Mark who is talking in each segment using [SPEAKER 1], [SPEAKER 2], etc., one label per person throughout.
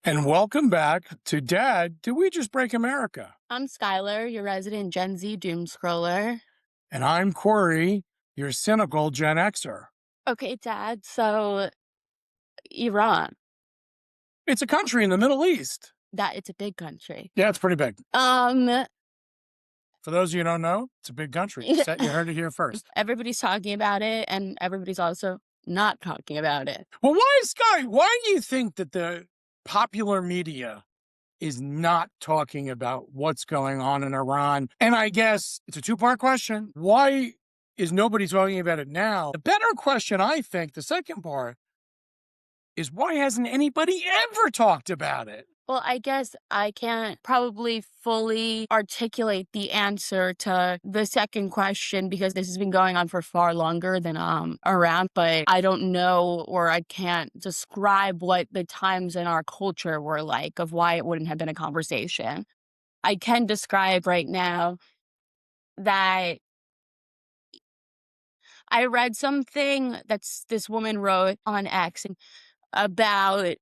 [SPEAKER 1] And welcome back to Dad, Did We Just Break America?
[SPEAKER 2] I'm Skylar, your resident Gen Z doom scroller.
[SPEAKER 1] And I'm Corey, your cynical Gen Xer.
[SPEAKER 2] Okay, Dad, so Iran,
[SPEAKER 1] It's a country in the Middle East.
[SPEAKER 2] it's a big country.
[SPEAKER 1] Yeah, it's pretty big.
[SPEAKER 2] Um,
[SPEAKER 1] For those of you who don't know, it's a big country. You heard it here first.
[SPEAKER 2] Everybody's talking about it, and everybody's also not talking about it.
[SPEAKER 1] Well, why do you think that the popular media is not talking about what's going on in Iran? And I guess it's a two-part question. Why is nobody talking about it now? The better question, I think, the second part, is why hasn't anybody ever talked about it?
[SPEAKER 2] Well, I guess I can't probably fully articulate the answer to the second question because this has been going on for far longer than around, but I don't know, or I can't describe what the times in our culture were like of why it wouldn't have been a conversation. I can describe right now that I read something this woman wrote on X about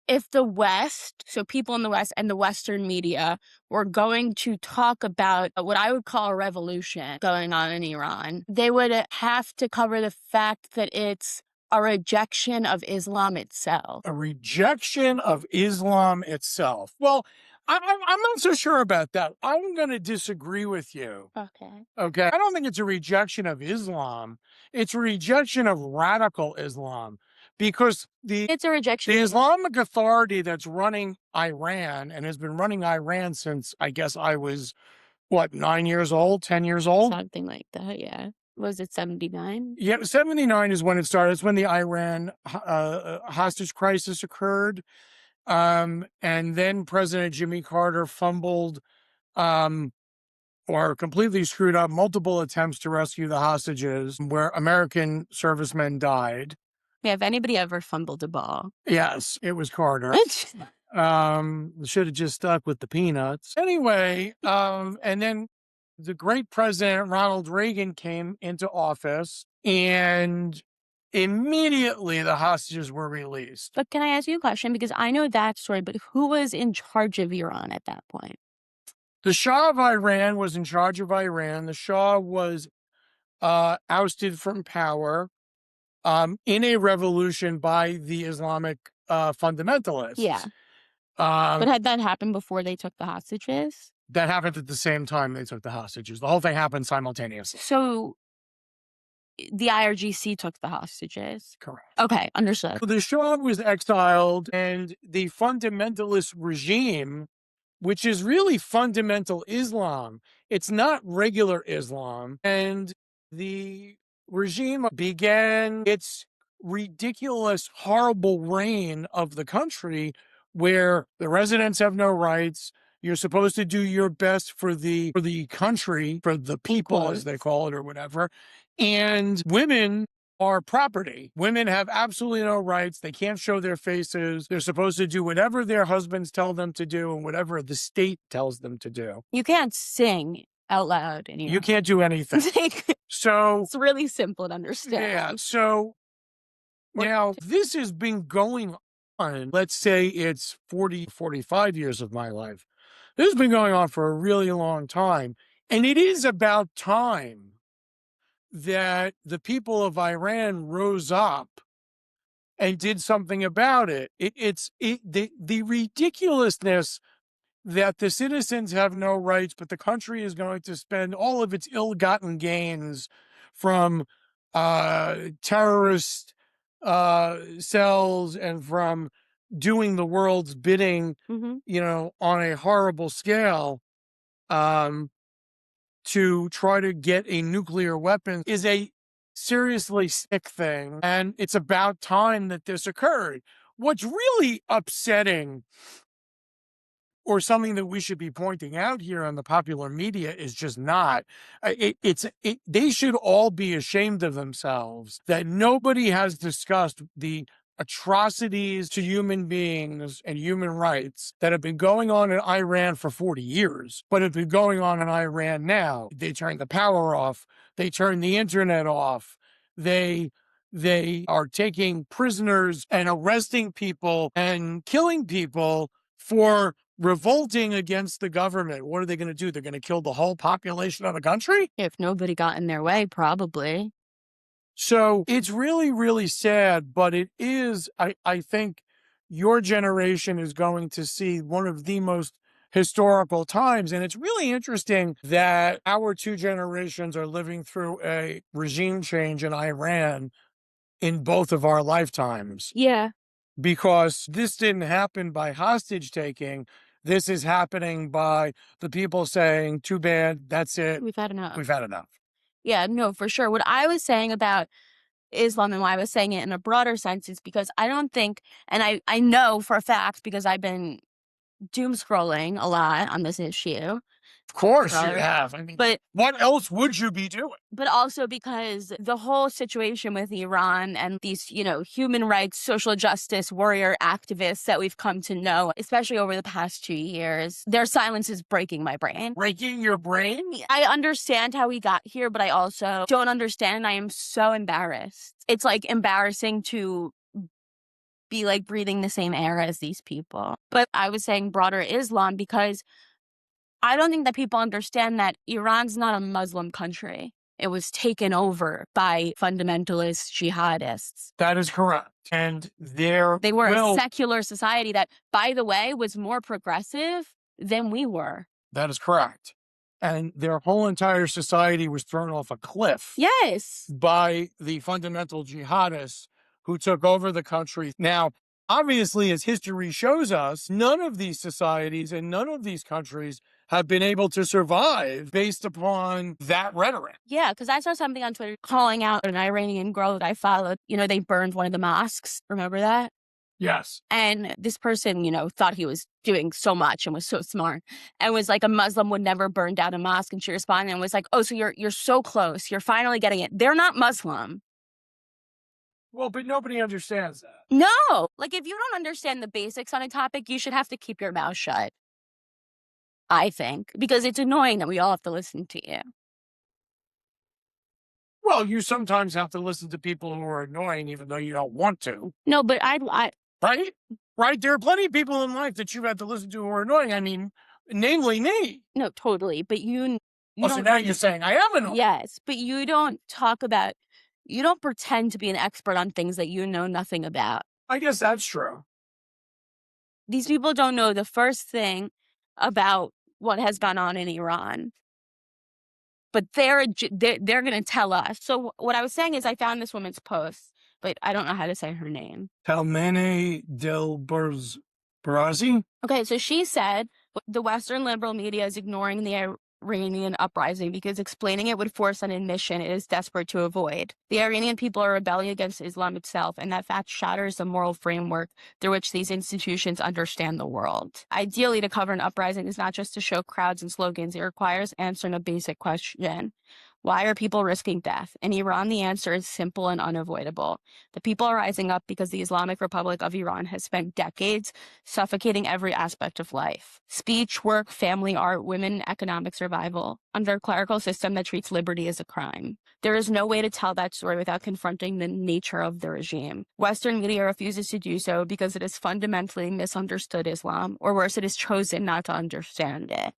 [SPEAKER 2] if the West, so people in the West and the Western media, were going to talk about what I would call a revolution going on in Iran, they would have to cover the fact that it's a rejection of Islam itself.
[SPEAKER 1] A rejection of Islam itself. Well, I'm not so sure about that. I'm going to disagree with you.
[SPEAKER 2] Okay.
[SPEAKER 1] Okay. I don't think it's a rejection of Islam. It's a rejection of radical Islam because
[SPEAKER 2] It's a rejection.
[SPEAKER 1] the Islamic Authority that's running Iran and has been running Iran since I guess I was, 9 years old, 10 years old?
[SPEAKER 2] Something like that, yeah. Was it 79?
[SPEAKER 1] Yeah, 79 is when it started. It's when the Iran hostage crisis occurred. And then President Jimmy Carter fumbled or completely screwed up multiple attempts to rescue the hostages where American servicemen died.
[SPEAKER 2] Yeah, if anybody ever fumbled a ball.
[SPEAKER 1] Yes, it was Carter. Should have just stuck with the peanuts. Anyway, and then the great President Ronald Reagan came into office and immediately the hostages were released.
[SPEAKER 2] But can I ask you a question? Because I know that story, but who was in charge of Iran at that point?
[SPEAKER 1] The Shah of Iran was in charge of Iran. The Shah was ousted from power in a revolution by the Islamic fundamentalists.
[SPEAKER 2] Yeah. But had that happened before they took the hostages?
[SPEAKER 1] That happened at the same time they took the hostages. The whole thing happened simultaneously.
[SPEAKER 2] So the IRGC took the hostages?
[SPEAKER 1] Correct.
[SPEAKER 2] Okay, understood.
[SPEAKER 1] So the Shah was exiled, and the fundamentalist regime, which is really fundamental Islam, it's not regular Islam, and the regime began its ridiculous, horrible reign of the country where the residents have no rights. You're supposed to do your best for the country, for the people, as they call it, or whatever. And women are property. Women have absolutely no rights. They can't show their faces. They're supposed to do whatever their husbands tell them to do and whatever the state tells them to do.
[SPEAKER 2] You can't sing out loud anymore.
[SPEAKER 1] You can't do anything. So
[SPEAKER 2] it's really simple to understand.
[SPEAKER 1] Yeah. So now this has been going on, let's say it's 40, 45 years of my life. This has been going on for a really long time. And it is about time that the people of Iran rose up and did something about it. The ridiculousness that the citizens have no rights, but the country is going to spend all of its ill-gotten gains from terrorist cells and from doing the world's bidding, on a horrible scale, to try to get a nuclear weapon is a seriously sick thing. And it's about time that this occurred. What's really upsetting, or something that we should be pointing out here on the popular media, is just not. They should all be ashamed of themselves that nobody has discussed the atrocities to human beings and human rights that have been going on in Iran for 40 years, but have been going on in Iran now. They turned the power off. They turned the internet off. They They are taking prisoners and arresting people and killing people for revolting against the government. What are they going to do? They're going to kill the whole population of the country?
[SPEAKER 2] If nobody got in their way, probably.
[SPEAKER 1] So it's really, really sad, but it is, I think your generation is going to see one of the most historical times. And it's really interesting that our two generations are living through a regime change in Iran in both of our lifetimes,
[SPEAKER 2] Yeah.
[SPEAKER 1] because this didn't happen by hostage taking. This is happening by the people saying, too bad, that's it,
[SPEAKER 2] We've had enough.
[SPEAKER 1] we've had enough.
[SPEAKER 2] Yeah, no, for sure. What I was saying about Islam and why I was saying it in a broader sense is because I don't think, and I know for a fact because I've been doom scrolling a lot on this issue,
[SPEAKER 1] Of course you
[SPEAKER 2] brother.
[SPEAKER 1] have. I mean,
[SPEAKER 2] But
[SPEAKER 1] what else would you be doing?
[SPEAKER 2] also because the whole situation with Iran and these, human rights, social justice warrior activists that we've come to know, especially over the past 2 years, their silence is breaking my brain.
[SPEAKER 1] Breaking your brain?
[SPEAKER 2] I understand how we got here, but I also don't understand. I am so embarrassed. It's like embarrassing to be like breathing the same air as these people. But I was saying broader Islam because I don't think that people understand that Iran's not a Muslim country. It was taken over by fundamentalist jihadists.
[SPEAKER 1] That is correct. And
[SPEAKER 2] They were a secular society that, by the way, was more progressive than we were.
[SPEAKER 1] that is correct. And their whole entire society was thrown off a cliff.
[SPEAKER 2] Yes.
[SPEAKER 1] By the fundamental jihadists who took over the country. Now, obviously, as history shows us, none of these societies and none of these countries have been able to survive based upon that rhetoric.
[SPEAKER 2] Yeah, because I saw something on Twitter calling out an Iranian girl that I followed. They burned one of the mosques. Remember that?
[SPEAKER 1] Yes.
[SPEAKER 2] And this person, thought he was doing so much and was so smart and was like, a Muslim would never burn down a mosque. And she responded and was like, oh, so you're so close. You're finally getting it. They're not Muslim.
[SPEAKER 1] Well, but nobody understands that.
[SPEAKER 2] No. Like, if you don't understand the basics on a topic, you should have to keep your mouth shut. I think. Because it's annoying that we all have to listen to you.
[SPEAKER 1] Well, you sometimes have to listen to people who are annoying even though you don't want to.
[SPEAKER 2] No, but I
[SPEAKER 1] Right? Right? There are plenty of people in life that you've had to listen to who are annoying. I mean, namely me.
[SPEAKER 2] No, totally. But you
[SPEAKER 1] Oh, so now you're saying I am annoying.
[SPEAKER 2] Yes, but you don't pretend to be an expert on things that you know nothing about.
[SPEAKER 1] I guess that's true.
[SPEAKER 2] These people don't know the first thing about what has gone on in Iran. But they're going to tell us. So what I was saying is I found this woman's post, but I don't know how to say her name.
[SPEAKER 1] Talmane del Barazi?
[SPEAKER 2] Okay, so she said the Western liberal media is ignoring the Iranian uprising because explaining it would force an admission it is desperate to avoid. The Iranian people are rebelling against Islam itself, and that fact shatters the moral framework through which these institutions understand the world. Ideally, to cover an uprising is not just to show crowds and slogans. It requires answering a basic question. Why are people risking death? In Iran, the answer is simple and unavoidable. The people are rising up because the Islamic Republic of Iran has spent decades suffocating every aspect of life. Speech, work, family, art, women, economic survival, under a clerical system that treats liberty as a crime. There is no way to tell that story without confronting the nature of the regime. Western media refuses to do so because it has fundamentally misunderstood Islam, or worse, it has chosen not to understand it.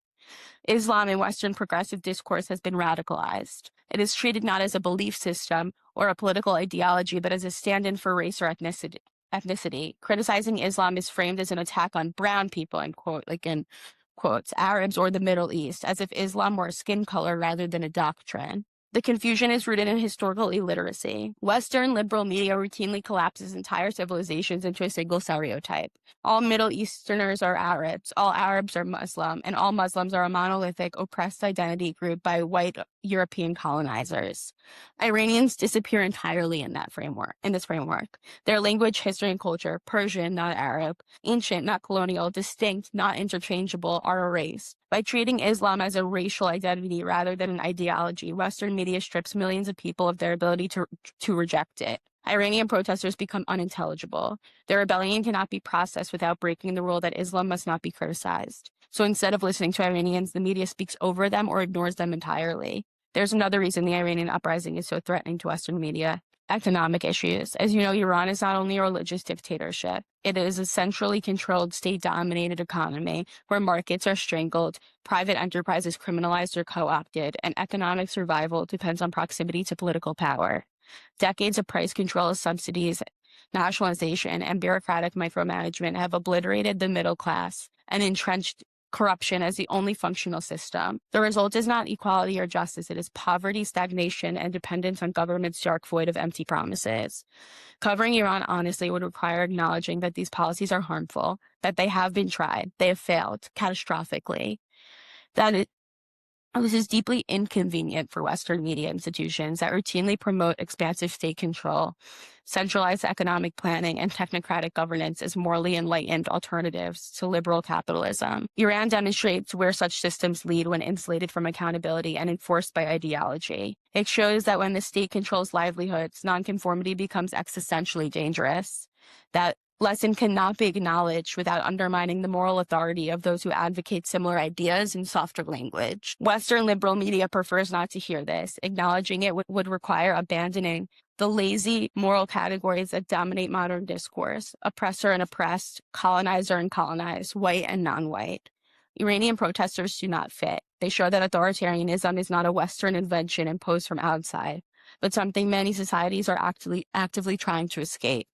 [SPEAKER 2] Islam in Western progressive discourse has been radicalized. It is treated not as a belief system or a political ideology, but as a stand-in for race or ethnicity. Criticizing Islam is framed as an attack on brown people, in quotes, Arabs or the Middle East, as if Islam were a skin color rather than a doctrine. The confusion is rooted in historical illiteracy. Western liberal media routinely collapses entire civilizations into a single stereotype. All Middle Easterners are Arabs, all Arabs are Muslim, and all Muslims are a monolithic, oppressed identity group by white European colonizers. Iranians disappear entirely in this framework. Their language, history, and culture, Persian, not Arab, ancient, not colonial, distinct, not interchangeable, are erased. By treating Islam as a racial identity rather than an ideology, Western media strips millions of people of their ability to reject it. Iranian protesters become unintelligible. Their rebellion cannot be processed without breaking the rule that Islam must not be criticized. So instead of listening to Iranians, the media speaks over them or ignores them entirely. There's another reason the Iranian uprising is so threatening to Western media. economic issues. As you know, Iran is not only a religious dictatorship, it is a centrally controlled state-dominated economy where markets are strangled, private enterprise is criminalized or co-opted, and economic survival depends on proximity to political power. Decades of price control, subsidies, nationalization, and bureaucratic micromanagement have obliterated the middle class and entrenched corruption as the only functional system. The result is not equality or justice. It is poverty, stagnation, and dependence on government's dark void of empty promises. Covering Iran honestly would require acknowledging that these policies are harmful, that they have been tried, they have failed catastrophically, that this is deeply inconvenient for Western media institutions that routinely promote expansive state control, centralized economic planning, and technocratic governance as morally enlightened alternatives to liberal capitalism. Iran demonstrates where such systems lead when insulated from accountability and enforced by ideology. It shows that when the state controls livelihoods, nonconformity becomes existentially dangerous. That lesson cannot be acknowledged without undermining the moral authority of those who advocate similar ideas in softer language. Western liberal media prefers not to hear this. Acknowledging it would require abandoning the lazy moral categories that dominate modern discourse: oppressor and oppressed, colonizer and colonized, white and non-white. Iranian protesters do not fit. They show that authoritarianism is not a Western invention imposed from outside, but something many societies are actively trying to escape.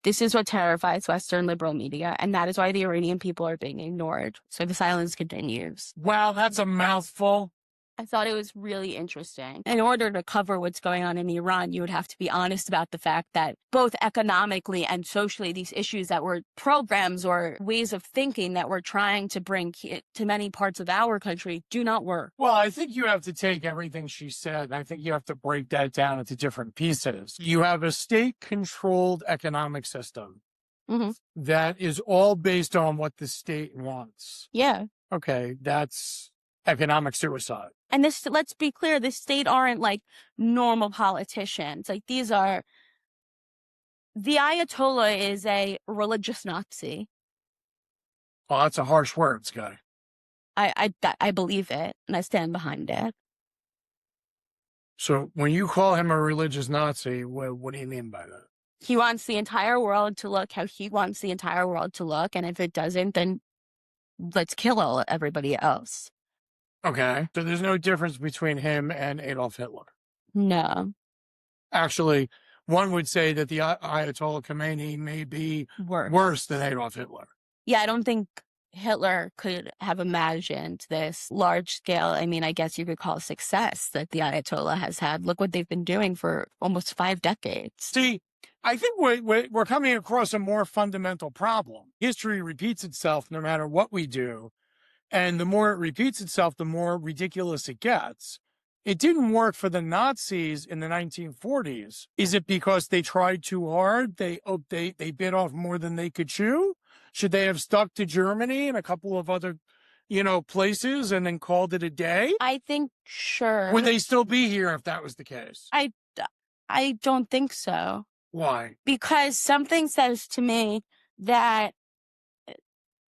[SPEAKER 2] This is what terrifies Western liberal media, and that is why the Iranian people are being ignored. So the silence continues.
[SPEAKER 1] Wow, that's a mouthful.
[SPEAKER 2] I thought it was really interesting. In order to cover what's going on in Iran, you would have to be honest about the fact that both economically and socially, these issues that were programs or ways of thinking that we're trying to bring to many parts of our country do not work.
[SPEAKER 1] Well, I think you have to take everything she said, and I think you have to break that down into different pieces. You have a state-controlled economic system that is all based on what the state wants.
[SPEAKER 2] Yeah.
[SPEAKER 1] Okay, that's economic suicide.
[SPEAKER 2] And this, let's be clear, the state aren't like normal politicians. Like these are, the Ayatollah is a religious Nazi.
[SPEAKER 1] Well, that's a harsh word, Scotty.
[SPEAKER 2] I believe it, and I stand behind it.
[SPEAKER 1] So when you call him a religious Nazi, what do you mean by that?
[SPEAKER 2] He wants the entire world to look how he wants the entire world to look, and if it doesn't, then let's kill everybody else.
[SPEAKER 1] Okay, so there's no difference between him and Adolf Hitler.
[SPEAKER 2] No.
[SPEAKER 1] Actually, one would say that the Ayatollah Khomeini may be worse than Adolf Hitler.
[SPEAKER 2] Yeah, I don't think Hitler could have imagined this large scale, I mean, I guess you could call success that the Ayatollah has had. Look what they've been doing for almost 5 decades.
[SPEAKER 1] See, I think we're coming across a more fundamental problem. History repeats itself no matter what we do. And the more it repeats itself, the more ridiculous it gets. It didn't work for the Nazis in the 1940s. Is it because they tried too hard? They bit off more than they could chew? Should they have stuck to Germany and a couple of other, places and then called it a day?
[SPEAKER 2] I think, sure.
[SPEAKER 1] Would they still be here if that was the case?
[SPEAKER 2] I don't think so.
[SPEAKER 1] Why?
[SPEAKER 2] Because something says to me that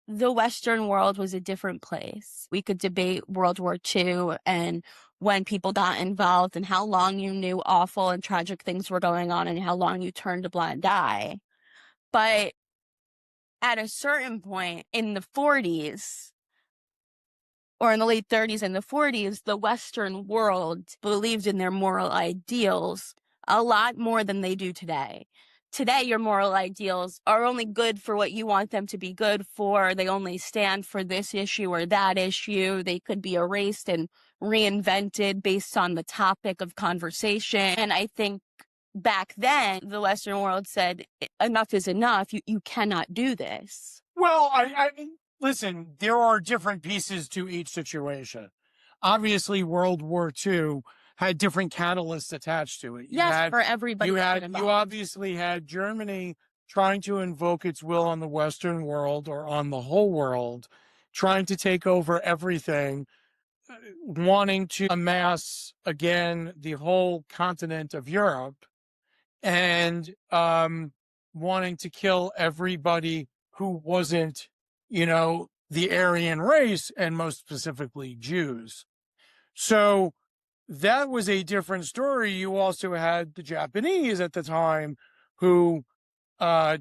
[SPEAKER 2] the Western world was a different place. We could debate World War II and when people got involved and how long you knew awful and tragic things were going on and how long you turned a blind eye. But at a certain point in the 40s, or in the late 30s and the 40s, the Western world believed in their moral ideals a lot more than they do today. Today, your moral ideals are only good for what you want them to be good for. They only stand for this issue or that issue. They could be erased and reinvented based on the topic of conversation. And I think back then, the Western world said, enough is enough. You cannot do this.
[SPEAKER 1] Well, I mean, listen, there are different pieces to each situation. Obviously, World War II had different catalysts attached to it.
[SPEAKER 2] For everybody.
[SPEAKER 1] You obviously had Germany trying to invoke its will on the Western world or on the whole world, trying to take over everything, wanting to amass again the whole continent of Europe, and wanting to kill everybody who wasn't, the Aryan race, and most specifically Jews. So that was a different story. You also had the Japanese at the time who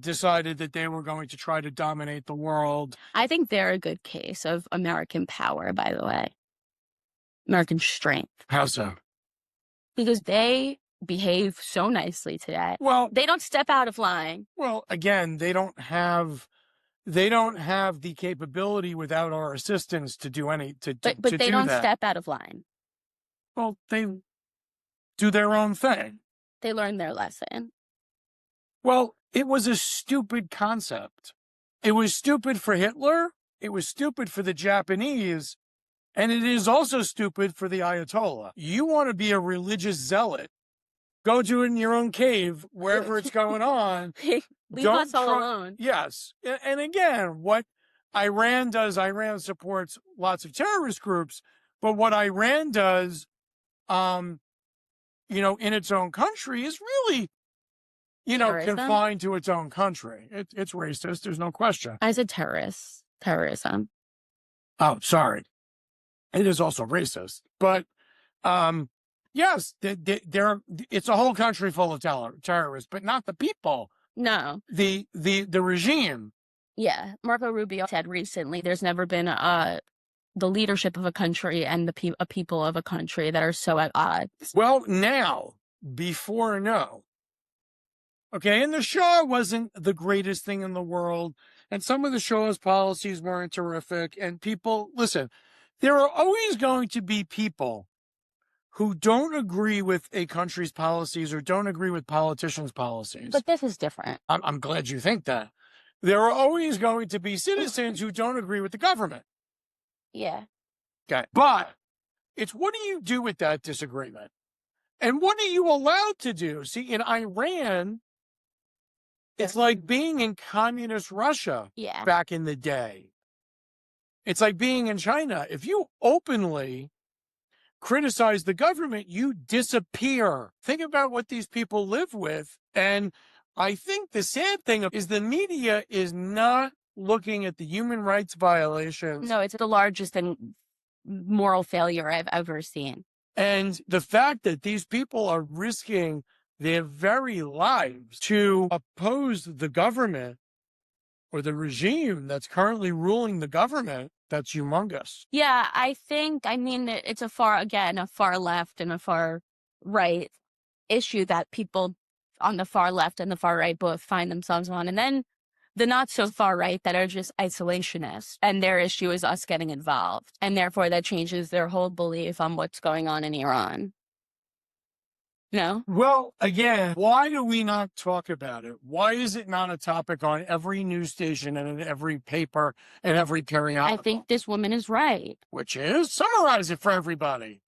[SPEAKER 1] decided that they were going to try to dominate the world.
[SPEAKER 2] I think they're a good case of American power, by the way. American strength.
[SPEAKER 1] How so?
[SPEAKER 2] Because they behave so nicely today.
[SPEAKER 1] Well,
[SPEAKER 2] they don't step out of line.
[SPEAKER 1] Well, again, they don't have the capability without our assistance to do any to
[SPEAKER 2] But
[SPEAKER 1] to
[SPEAKER 2] they
[SPEAKER 1] do
[SPEAKER 2] don't
[SPEAKER 1] that.
[SPEAKER 2] step out of line.
[SPEAKER 1] Well, they do their own thing.
[SPEAKER 2] They learn their lesson.
[SPEAKER 1] Well, it was a stupid concept. It was stupid for Hitler. It was stupid for the Japanese. And it is also stupid for the Ayatollah. You want to be a religious zealot, go do it in your own cave, wherever it's going on.
[SPEAKER 2] Leave us all alone.
[SPEAKER 1] Yes. And again, what Iran does, Iran supports lots of terrorist groups, but what Iran does, in its own country is really,
[SPEAKER 2] Terrorism?
[SPEAKER 1] confined to its own country. It's racist. There's no question.
[SPEAKER 2] As a terrorism.
[SPEAKER 1] Oh, sorry. It is also racist, but, yes, it's a whole country full of terrorists, but not the people.
[SPEAKER 2] No.
[SPEAKER 1] The regime.
[SPEAKER 2] Yeah. Marco Rubio said recently there's never been the leadership of a country and the people of a country that are so at odds.
[SPEAKER 1] Well, now, before, no. Okay, and the Shah wasn't the greatest thing in the world, and some of the Shah's policies weren't terrific, and people, listen, there are always going to be people who don't agree with a country's policies or don't agree with politicians' policies.
[SPEAKER 2] But this is different.
[SPEAKER 1] I'm glad you think that. There are always going to be citizens who don't agree with the government.
[SPEAKER 2] Yeah.
[SPEAKER 1] Okay. But it's what do you do with that disagreement? And what are you allowed to do? See, in Iran, it's like being in communist Russia back in the day. It's like being in China. If you openly criticize the government, you disappear. Think about what these people live with. And I think the sad thing is the media is not looking at the human rights violations.
[SPEAKER 2] No, it's the largest and moral failure I've ever seen.
[SPEAKER 1] And the fact that these people are risking their very lives to oppose the government or the regime that's currently ruling the government, that's humongous.
[SPEAKER 2] Yeah, I mean, it's a far left and a far right issue that people on the far left and the far right both find themselves on. And then the not so far right that are just isolationists, and their issue is us getting involved. And therefore that changes their whole belief on what's going on in Iran. No?
[SPEAKER 1] Well, again, why do we not talk about it? Why is it not a topic on every news station and in every paper and every periodical?
[SPEAKER 2] I think this woman is right.
[SPEAKER 1] Which is? Summarize it for everybody.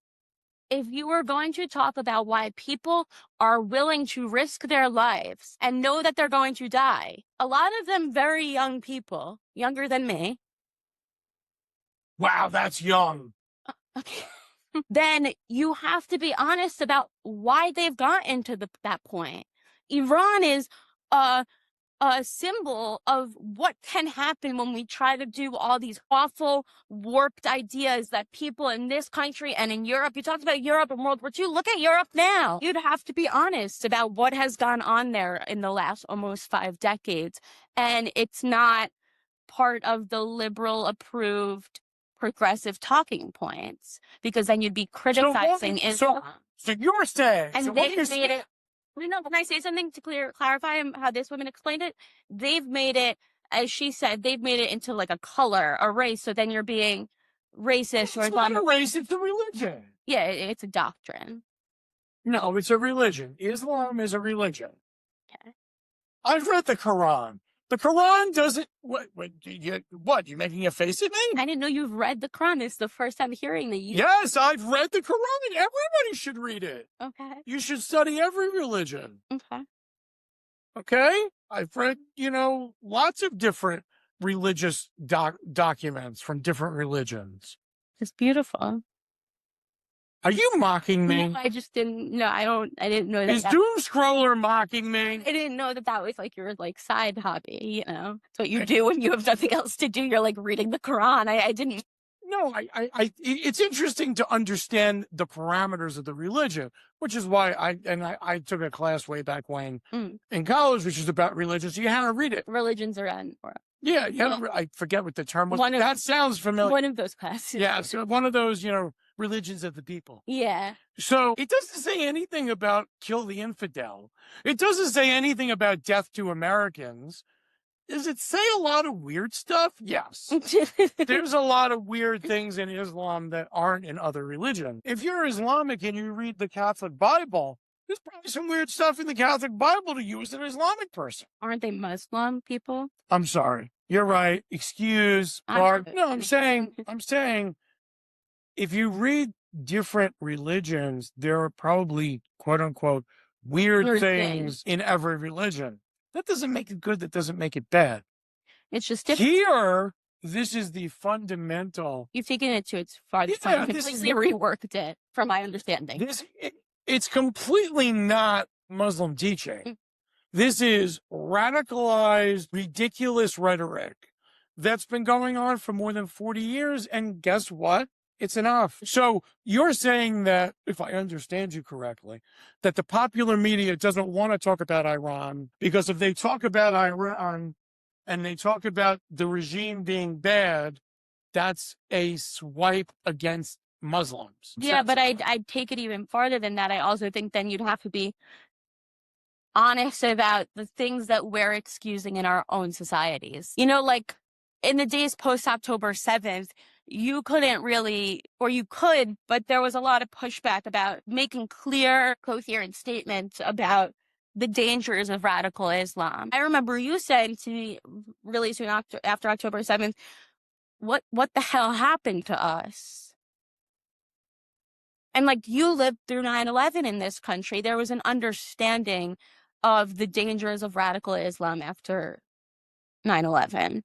[SPEAKER 2] If you were going to talk about why people are willing to risk their lives and know that they're going to die, a lot of them very young people, younger than me.
[SPEAKER 1] Wow, that's young.
[SPEAKER 2] Okay. Then you have to be honest about why they've gotten to that point. Iran is a symbol of what can happen when we try to do all these awful, warped ideas that people in this country and in Europe, you talked about Europe and World War II, look at Europe now. You'd have to be honest about what has gone on there in the last almost 5 decades. And it's not part of the liberal approved progressive talking points, because then you'd be criticizing Islam.
[SPEAKER 1] So you're saying,
[SPEAKER 2] and
[SPEAKER 1] so
[SPEAKER 2] they made it. Can I say something to clarify how this woman explained it? They've made it, as she said, they've made it into like a color, a race. So then you're being racist.
[SPEAKER 1] It's not a race, it's a religion.
[SPEAKER 2] Yeah, it's a doctrine.
[SPEAKER 1] No, it's a religion. Islam is a religion.
[SPEAKER 2] Okay.
[SPEAKER 1] I've read the Quran. The Quran doesn't. What? You making a face at me?
[SPEAKER 2] I didn't know you've read the Quran. It's the first time hearing that you.
[SPEAKER 1] Yes, I've read the Quran. Everybody should read it.
[SPEAKER 2] Okay.
[SPEAKER 1] You should study every religion.
[SPEAKER 2] Okay.
[SPEAKER 1] Okay? I've read, lots of different religious documents from different religions.
[SPEAKER 2] It's beautiful.
[SPEAKER 1] Are you mocking me?
[SPEAKER 2] No, I just didn't. No, I didn't know that.
[SPEAKER 1] Is Doom Scroller mocking me?
[SPEAKER 2] I didn't know that was like your side hobby. It's what you do when you have nothing else to do. You're like reading the Quran. I didn't.
[SPEAKER 1] no, it's interesting to understand the parameters of the religion, which is why I took a class way back when in college, which is about religion. So you had to read it.
[SPEAKER 2] Religions are on.
[SPEAKER 1] Yeah, I forget what the term was.
[SPEAKER 2] One of-
[SPEAKER 1] That sounds familiar.
[SPEAKER 2] One of those classes.
[SPEAKER 1] Yeah, so one of those, religions of the people.
[SPEAKER 2] Yeah.
[SPEAKER 1] So it doesn't say anything about kill the infidel. It doesn't say anything about death to Americans. Does it say a lot of weird stuff? Yes. There's a lot of weird things in Islam that aren't in other religions. If you're Islamic and you read the Catholic Bible, there's probably some weird stuff in the Catholic Bible to you as an Islamic person.
[SPEAKER 2] Aren't they Muslim people?
[SPEAKER 1] I'm sorry. You're right. Excuse. Pardon. No, I'm saying, if you read different religions, there are probably, quote unquote, weird things in every religion. That doesn't make it good. That doesn't make it bad.
[SPEAKER 2] It's just different.
[SPEAKER 1] Here, this is the fundamental.
[SPEAKER 2] You've taken it to its farthest point. Completely reworked it, from my understanding.
[SPEAKER 1] It's completely not Muslim teaching. This is radicalized, ridiculous rhetoric that's been going on for more than 40 years. And guess what? It's enough. So you're saying that, if I understand you correctly, that the popular media doesn't want to talk about Iran because if they talk about Iran and they talk about the regime being bad, that's a swipe against Muslims.
[SPEAKER 2] Yeah, but I'd take it even farther than that. I also think then you'd have to be honest about the things that we're excusing in our own societies. Like in the days post October 7th, you couldn't really, or you could, but there was a lot of pushback about making clear, coherent statements about the dangers of radical Islam. I remember you saying to me really soon after October 7th, what the hell happened to us? And like, you lived through 9/11 in this country. There was an understanding of the dangers of radical Islam after 9/11.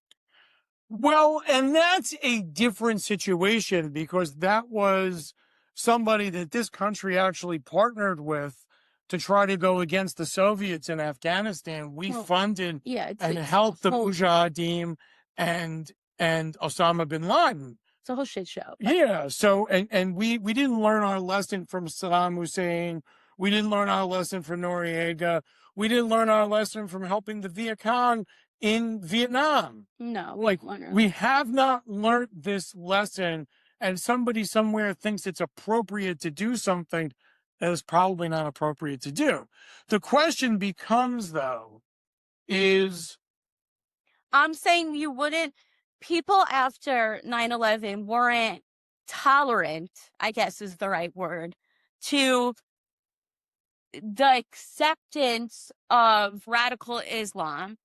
[SPEAKER 1] Well, and that's a different situation because that was somebody that this country actually partnered with to try to go against the Soviets in Afghanistan. We funded and helped the Mujahideen and Osama bin Laden.
[SPEAKER 2] It's a whole shit show.
[SPEAKER 1] Yeah. So, and we didn't learn our lesson from Saddam Hussein. We didn't learn our lesson from Noriega. We didn't learn our lesson from helping the Viet Cong in Vietnam.
[SPEAKER 2] No,
[SPEAKER 1] we have not learned this lesson, and somebody somewhere thinks it's appropriate to do something that is probably not appropriate to do. The question becomes, though, is...
[SPEAKER 2] I'm saying you wouldn't... People after 9/11 weren't tolerant, I guess is the right word, to the acceptance of radical Islam,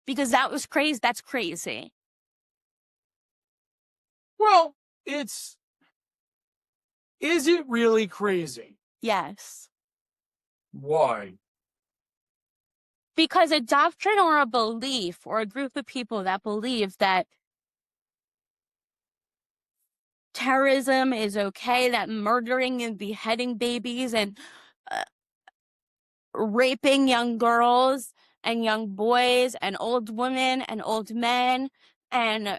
[SPEAKER 2] because that was crazy. That's crazy.
[SPEAKER 1] Well, is it really crazy?
[SPEAKER 2] Yes.
[SPEAKER 1] Why?
[SPEAKER 2] Because a doctrine or a belief or a group of people that believe that terrorism is okay, that murdering and beheading babies and raping young girls and young boys and old women and old men and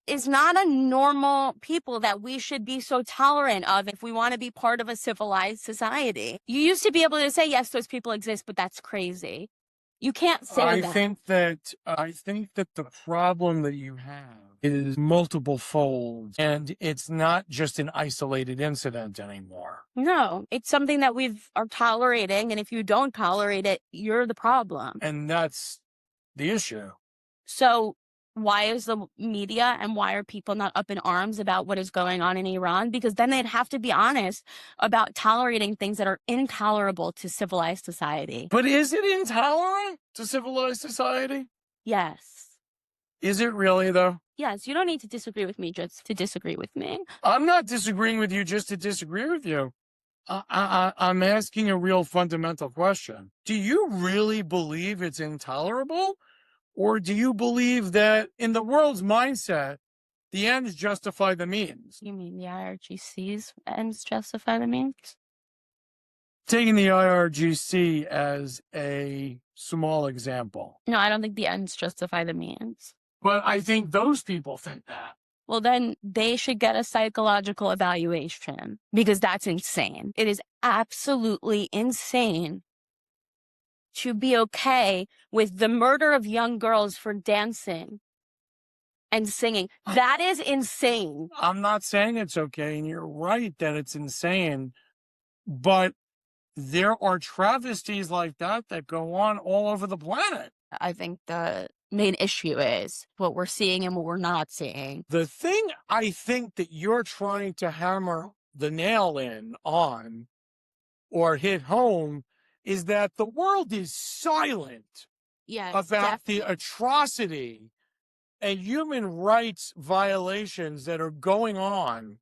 [SPEAKER 2] is not a normal people that we should be so tolerant of if we want to be part of a civilized society. You used to be able to say, yes, those people exist, but that's crazy. You can't say that.
[SPEAKER 1] I think that the problem that you have is multiple fold, and it's not just an isolated incident anymore.
[SPEAKER 2] No, it's something that are tolerating, and if you don't tolerate it, you're the problem.
[SPEAKER 1] And that's the issue.
[SPEAKER 2] So why is the media and why are people not up in arms about what is going on in Iran? Because then they'd have to be honest about tolerating things that are intolerable to civilized society.
[SPEAKER 1] But is it intolerant to civilized society?
[SPEAKER 2] Yes.
[SPEAKER 1] Is it really, though?
[SPEAKER 2] Yes, you don't need to disagree with me just to disagree with me.
[SPEAKER 1] I'm not disagreeing with you just to disagree with you. I'm asking a real fundamental question. Do you really believe it's intolerable? Or do you believe that in the world's mindset, the ends justify the means?
[SPEAKER 2] You mean the IRGC's ends justify the means?
[SPEAKER 1] Taking the IRGC as a small example.
[SPEAKER 2] No, I don't think the ends justify the means.
[SPEAKER 1] But I think those people think that.
[SPEAKER 2] Well, then they should get a psychological evaluation because that's insane. It is absolutely insane to be okay with the murder of young girls for dancing and singing. That is insane.
[SPEAKER 1] I'm not saying it's okay, and you're right that it's insane, but there are travesties like that go on all over the planet.
[SPEAKER 2] I think the main issue is what we're seeing and what we're not seeing.
[SPEAKER 1] The thing I think that you're trying to hammer the nail in on or hit home is that the world is silent
[SPEAKER 2] Yes,
[SPEAKER 1] about the
[SPEAKER 2] definitely.
[SPEAKER 1] atrocity and human rights violations that are going on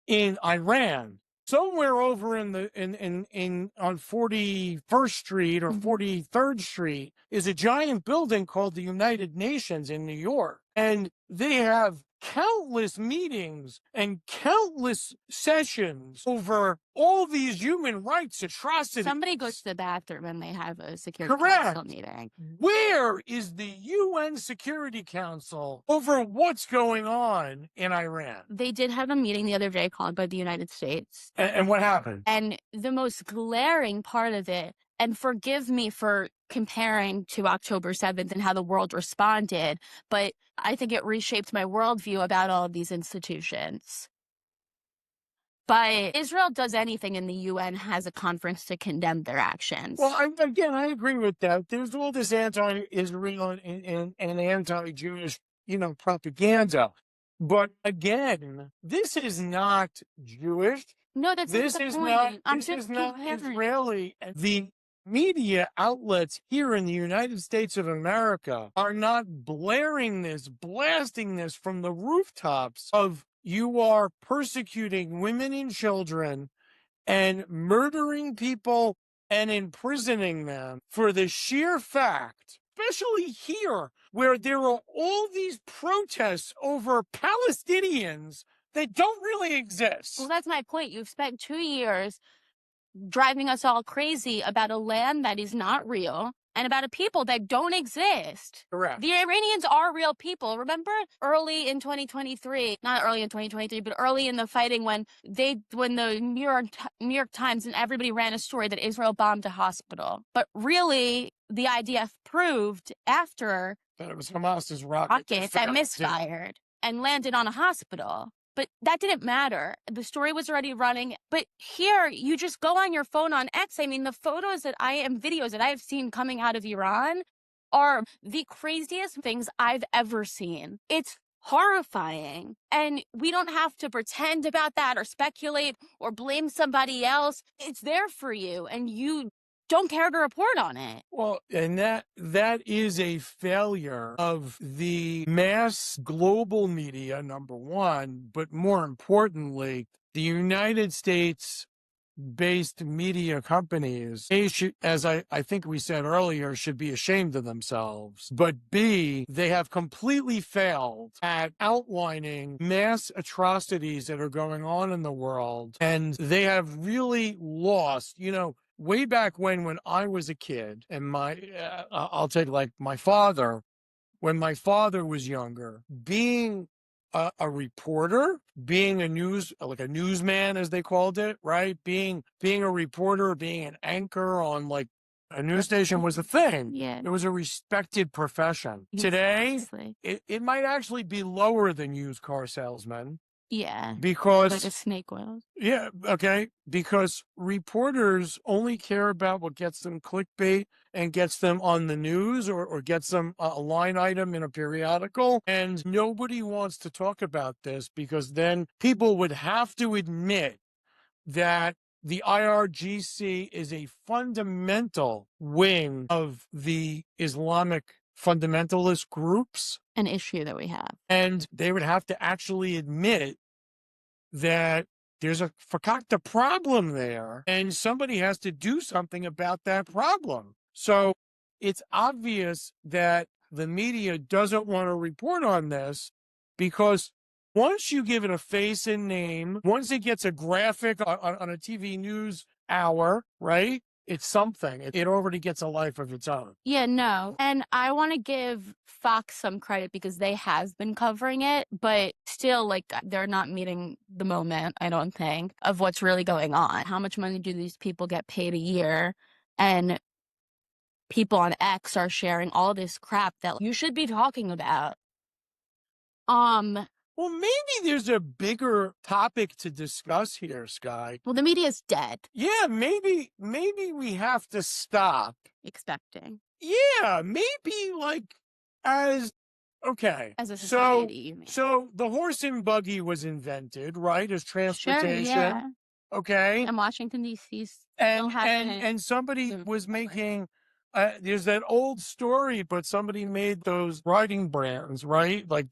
[SPEAKER 1] in Iran. Somewhere over in the in on 41st Street or 43rd Street is a giant building called the United Nations in New York. And they have countless meetings and countless sessions over all these human rights atrocities.
[SPEAKER 2] Somebody goes to the bathroom and they have a Security
[SPEAKER 1] Correct.
[SPEAKER 2] Council meeting.
[SPEAKER 1] Where is the UN Security Council over what's going on in Iran?
[SPEAKER 2] They did have a meeting the other day called by the United States.
[SPEAKER 1] And what happened?
[SPEAKER 2] And the most glaring part of it, and forgive me for comparing to October 7th and how the world responded, but I think it reshaped my worldview about all of these institutions. But Israel does anything in the UN has a conference to condemn their actions.
[SPEAKER 1] Well, I agree with that. There's all this anti-Israel and anti-Jewish, propaganda. But again, this is not Jewish.
[SPEAKER 2] No, that's
[SPEAKER 1] This
[SPEAKER 2] not
[SPEAKER 1] is
[SPEAKER 2] the
[SPEAKER 1] not.
[SPEAKER 2] point. I'm
[SPEAKER 1] This
[SPEAKER 2] just
[SPEAKER 1] is not
[SPEAKER 2] comparing.
[SPEAKER 1] Israeli. And the media outlets here in the United States of America are not blaring this, blasting this from the rooftops of you are persecuting women and children and murdering people and imprisoning them for the sheer fact, especially here, where there are all these protests over Palestinians that don't really exist.
[SPEAKER 2] Well, that's my point. You've spent 2 years driving us all crazy about a land that is not real and about a people that don't exist.
[SPEAKER 1] Correct.
[SPEAKER 2] The Iranians are real people. Remember early in 2023, not early in 2023, but early in the fighting when the New York Times and everybody ran a story that Israel bombed a hospital. But really, the IDF proved after
[SPEAKER 1] That it was Hamas's rocket
[SPEAKER 2] rockets that misfired and landed on a hospital. But that didn't matter. The story was already running. But here, you just go on your phone on X. I mean, the videos that I have seen coming out of Iran are the craziest things I've ever seen. It's horrifying. And we don't have to pretend about that or speculate or blame somebody else. It's there for you, and you don't care to report on it.
[SPEAKER 1] Well, and that is a failure of the mass global media, number one, but more importantly, the United States based media companies, they should, as I think we said earlier, should be ashamed of themselves. But B, they have completely failed at outlining mass atrocities that are going on in the world. And they have really lost, way back when I was a kid, and I'll take like my father, when my father was younger, being a reporter, being a newsman, as they called it, right? Being a reporter, being an anchor on like a news station was a thing.
[SPEAKER 2] Yeah.
[SPEAKER 1] It was a respected profession. Today, it might actually be lower than used car salesmen.
[SPEAKER 2] Yeah.
[SPEAKER 1] Because
[SPEAKER 2] like a snake oil.
[SPEAKER 1] Yeah, okay. Because reporters only care about what gets them clickbait and gets them on the news or gets them a line item in a periodical. And nobody wants to talk about this because then people would have to admit that the IRGC is a fundamental wing of the Islamic fundamentalist groups.
[SPEAKER 2] An issue that we have.
[SPEAKER 1] And they would have to actually admit that there's a fakakta problem there, and somebody has to do something about that problem. So it's obvious that the media doesn't want to report on this because once you give it a face and name, once it gets a graphic on a TV news hour, right? it's something. It already gets a life of its own.
[SPEAKER 2] Yeah, no. And I want to give Fox some credit because they have been covering it, but still, like, they're not meeting the moment, I don't think, of what's really going on. How much money do these people get paid a year? And people on X are sharing all this crap that you should be talking about.
[SPEAKER 1] Well, maybe there's a bigger topic to discuss here, Sky.
[SPEAKER 2] Well, the media is dead.
[SPEAKER 1] Yeah, maybe we have to stop.
[SPEAKER 2] Expecting.
[SPEAKER 1] Yeah, maybe like as okay.
[SPEAKER 2] As a
[SPEAKER 1] So
[SPEAKER 2] society, you mean?
[SPEAKER 1] so the horse and buggy was invented, right, as
[SPEAKER 2] Sure,
[SPEAKER 1] transportation.
[SPEAKER 2] yeah.
[SPEAKER 1] Okay.
[SPEAKER 2] And Washington, D.C. still
[SPEAKER 1] And
[SPEAKER 2] hasn't.
[SPEAKER 1] somebody
[SPEAKER 2] moved
[SPEAKER 1] was
[SPEAKER 2] forward.
[SPEAKER 1] making there's that old story, but somebody made those riding brands, right? Like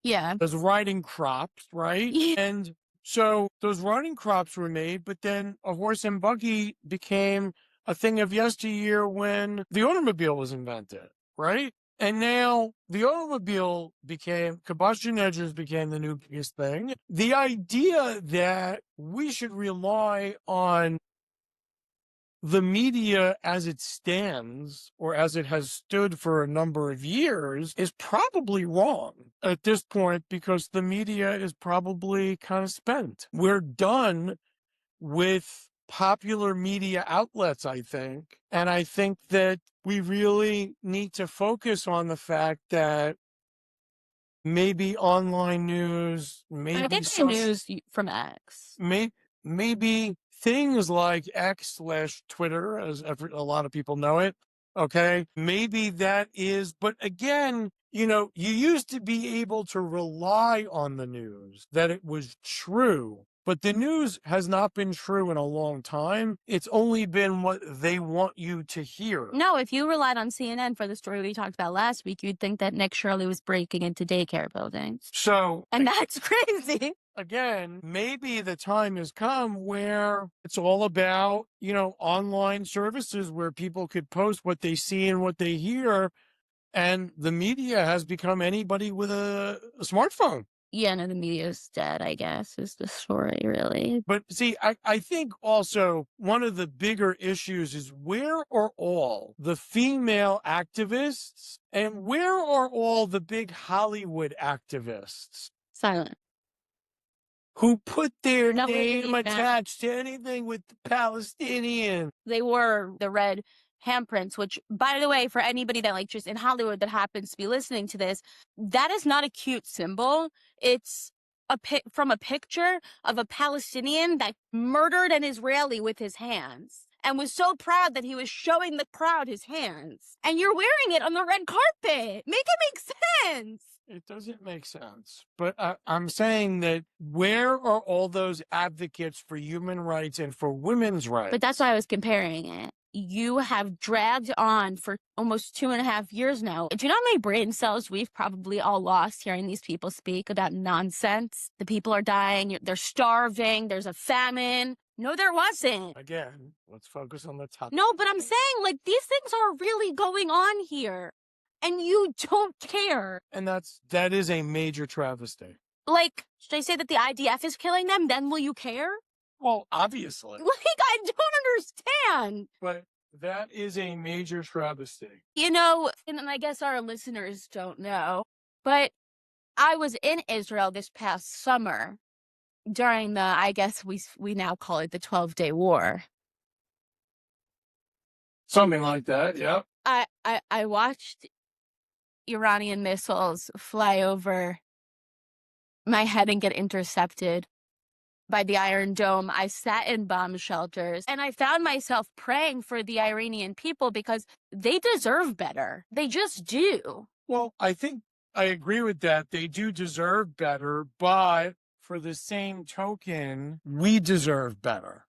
[SPEAKER 2] Yeah.
[SPEAKER 1] those riding crops, right?
[SPEAKER 2] Yeah.
[SPEAKER 1] And so those riding crops were made, but then a horse and buggy became a thing of yesteryear when the automobile was invented, right? And now the automobile became combustion engines became the new biggest thing. The idea that we should rely on the media as it stands or as it has stood for a number of years is probably wrong at this point because the media is probably kind of spent. We're done with popular media outlets, I think. And I think that we really need to focus on the fact that maybe online news,
[SPEAKER 2] I
[SPEAKER 1] maybe
[SPEAKER 2] get the news from X.
[SPEAKER 1] maybe things like X/Twitter, as a lot of people know it. Okay. Maybe that is, but again, you used to be able to rely on the news, that it was true, but the news has not been true in a long time. It's only been what they want you to hear.
[SPEAKER 2] No, if you relied on CNN for the story we talked about last week, you'd think that Nick Shirley was breaking into daycare buildings.
[SPEAKER 1] So,
[SPEAKER 2] And that's crazy.
[SPEAKER 1] again, maybe the time has come where it's all about, online services where people could post what they see and what they hear. And the media has become anybody with a smartphone.
[SPEAKER 2] Yeah, no, the media's dead, I guess, is the story, really.
[SPEAKER 1] But see, I think also one of the bigger issues is where are all the female activists and where are all the big Hollywood activists
[SPEAKER 2] Silent.
[SPEAKER 1] who put their
[SPEAKER 2] No,
[SPEAKER 1] name
[SPEAKER 2] yeah.
[SPEAKER 1] attached to anything with the Palestinian?
[SPEAKER 2] They wore the red handprints, which, by the way, for anybody that like just in Hollywood that happens to be listening to this, that is not a cute symbol. It's from a picture of a Palestinian that murdered an Israeli with his hands and was so proud that he was showing the crowd his hands. And you're wearing it on the red carpet. Make it make sense.
[SPEAKER 1] It doesn't make sense. But I'm saying that where are all those advocates for human rights and for women's rights?
[SPEAKER 2] But that's why I was comparing it. You have dragged on for almost 2.5 years now. Do you know how many brain cells we've probably all lost hearing these people speak about nonsense? The people are dying, they're starving, there's a famine. No, there wasn't.
[SPEAKER 1] Again, let's focus on the topic.
[SPEAKER 2] No, but I'm saying, like, these things are really going on here. And you don't care.
[SPEAKER 1] And that is a major travesty.
[SPEAKER 2] Like, should I say that the IDF is killing them? Then will you care?
[SPEAKER 1] Well, obviously.
[SPEAKER 2] Like, I don't understand.
[SPEAKER 1] But that is a major travesty.
[SPEAKER 2] And I guess our listeners don't know, but I was in Israel this past summer during I guess we now call it the 12-day war.
[SPEAKER 1] Something like that, yeah.
[SPEAKER 2] I watched Iranian missiles fly over my head and get intercepted by the Iron Dome. I sat in bomb shelters and I found myself praying for the Iranian people because they deserve better. They just do.
[SPEAKER 1] Well, I think I agree with that. They do deserve better, but for the same token, we deserve better.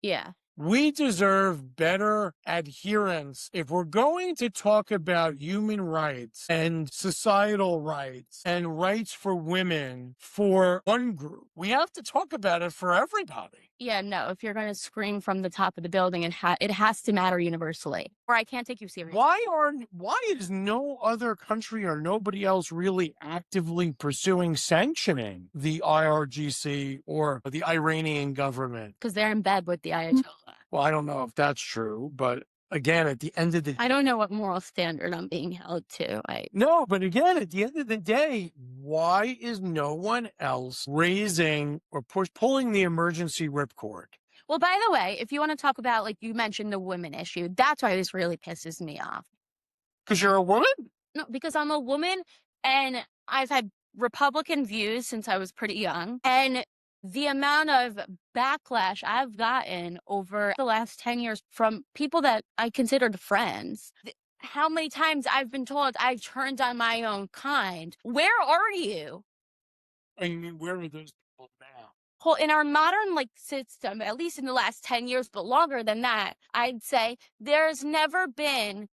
[SPEAKER 2] Yeah.
[SPEAKER 1] We deserve better adherence. If we're going to talk about human rights and societal rights and rights for women for one group, we have to talk about it for everybody.
[SPEAKER 2] Yeah, no, if you're going to scream from the top of the building, it has to matter universally, or I can't take you seriously.
[SPEAKER 1] Why is no other country or nobody else really actively pursuing sanctioning the IRGC or the Iranian government?
[SPEAKER 2] Because they're in bed with the Ayatollah.
[SPEAKER 1] Well, I don't know if that's true, but again, at the end of the
[SPEAKER 2] I don't know what moral standard I'm being held to.
[SPEAKER 1] no, but again, at the end of the day, why is no one else raising or pulling the emergency ripcord?
[SPEAKER 2] Well, by the way, if you want to talk about, like you mentioned, the women issue, that's why this really pisses me off.
[SPEAKER 1] Because you're a woman?
[SPEAKER 2] No, because I'm a woman and I've had Republican views since I was pretty young. And the amount of backlash I've gotten over the last 10 years from people that I considered friends, how many times I've been told I've turned on my own kind. Where are you?
[SPEAKER 1] I mean, where are those people now?
[SPEAKER 2] Well, in our modern like system, at least in the last 10 years, but longer than that, I'd say there's never been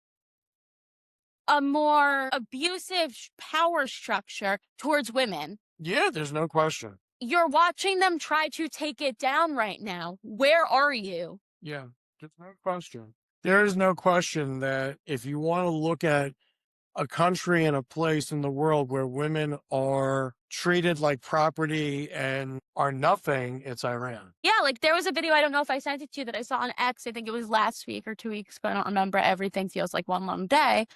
[SPEAKER 2] a more abusive power structure towards women.
[SPEAKER 1] Yeah, there's no question.
[SPEAKER 2] You're watching them try to take it down right now. Where are you?
[SPEAKER 1] Yeah, there's no question. There is no question that if you want to look at a country and a place in the world where women are treated like property and are nothing, it's Iran.
[SPEAKER 2] Yeah, like there was a video, I don't know if I sent it to you, that I saw on X. I think it was last week or 2 weeks ago. I don't remember. Everything feels like one long day